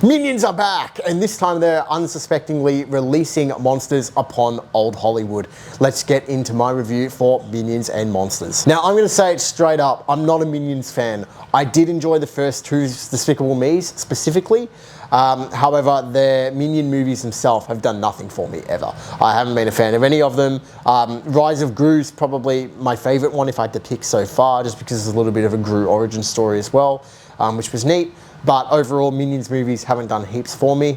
Minions are back, and this time they're unsuspectingly releasing monsters upon Old Hollywood. Let's get into my review for Minions and Monsters. Now, I'm going to say it straight up, I'm not a Minions fan. I did enjoy the first two Despicable Me's specifically. However, the Minion movies themselves have done nothing for me ever. I haven't been a fan of any of them. Rise of Gru's probably my favorite one if I had to pick so far, just because there's a little bit of a Gru origin story as well, which was neat. But overall, Minions movies haven't done heaps for me,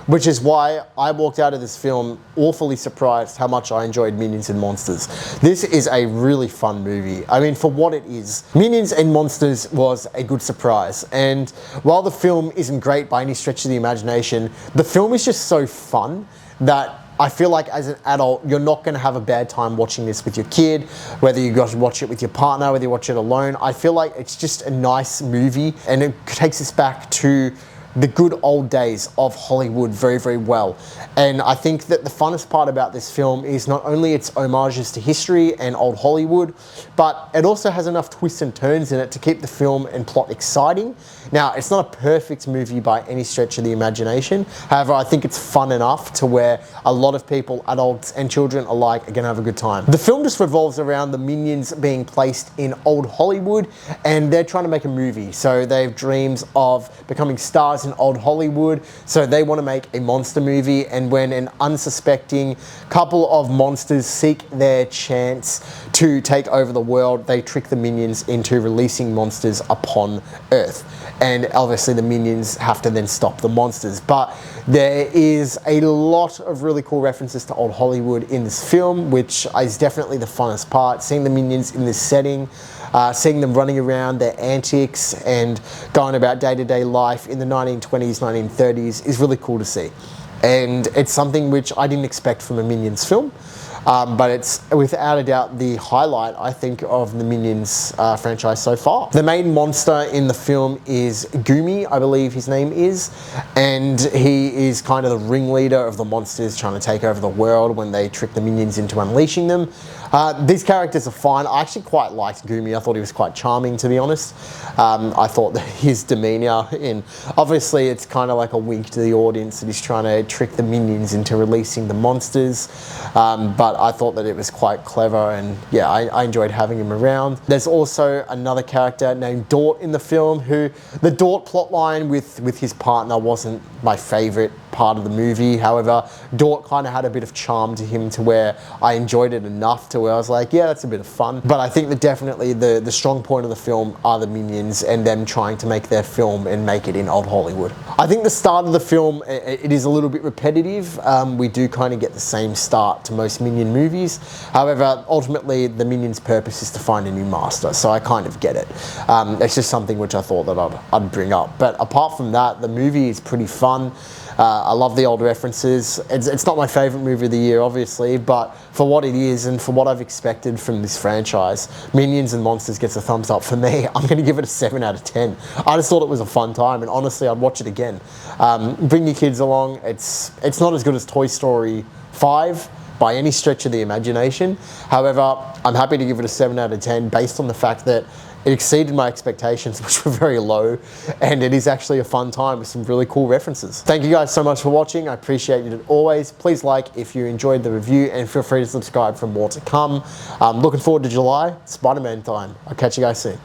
which is why I walked out of this film awfully surprised how much I enjoyed Minions and Monsters. This is a really fun movie. I mean, for what it is, Minions and Monsters was a good surprise. And while the film isn't great by any stretch of the imagination, the film is just so fun that I feel like as an adult, you're not going to have a bad time watching this with your kid, whether you guys watch it with your partner, whether you watch it alone. I feel like it's just a nice movie, and it takes us back to the good old days of Hollywood very, very well. And I think that the funnest part about this film is not only its homages to history and old Hollywood, but it also has enough twists and turns in it to keep the film and plot exciting. Now, it's not a perfect movie by any stretch of the imagination. However, I think it's fun enough to where a lot of people, adults and children alike, are gonna have a good time. The film just revolves around the Minions being placed in old Hollywood, and they're trying to make a movie. So they have dreams of becoming stars in old Hollywood. So they want to make a monster movie, and when an unsuspecting couple of monsters seek their chance to take over the world, they trick the Minions into releasing monsters upon Earth. And obviously the Minions have to then stop the monsters. But there is a lot of really cool references to old Hollywood in this film, which is definitely the funnest part. Seeing the Minions in this setting, seeing them running around, their antics, and going about day-to-day life in the 1920s, 1930s is really cool to see. And it's something which I didn't expect from a Minions film. But it's without a doubt the highlight, I think, of the Minions franchise so far. The main monster in the film is Goomy, I believe his name is, and he is kind of the ringleader of the monsters trying to take over the world when they trick the Minions into unleashing them. These characters are fine. I actually quite liked Goomy. I thought he was quite charming, to be honest. I thought that his demeanor obviously it's kind of like a wink to the audience that he's trying to trick the Minions into releasing the monsters. But I thought that it was quite clever, and yeah, I enjoyed having him around. There's also another character named Dort in the film, who the Dort plotline with his partner wasn't my favorite part of the movie. However, Dort kind of had a bit of charm to him to where I enjoyed it enough to where I was like, yeah, that's a bit of fun. But I think that definitely the strong point of the film are the Minions and them trying to make their film and make it in old Hollywood. I think the start of the film, it is a little bit repetitive. We do kind of get the same start to most Minion movies. However, ultimately the Minions' purpose is to find a new master, so I kind of get it. It's just something which I thought that I'd bring up. But apart from that, the movie is pretty fun. I love the old references. It's not my favorite movie of the year, obviously, but for what it is and for what I've expected from this franchise, Minions and Monsters gets a thumbs up for me. I'm going to give it a 7 out of 10. I just thought it was a fun time, and honestly, I'd watch it again. Bring your kids along. It's not as good as Toy Story 5 by any stretch of the imagination. However, I'm happy to give it a 7 out of 10 based on the fact that it exceeded my expectations, which were very low, and it is actually a fun time with some really cool references. Thank you guys so much for watching. I appreciate it always. Please like if you enjoyed the review, and feel free to subscribe for more to come. Looking forward to July, Spider-Man time. I'll catch you guys soon.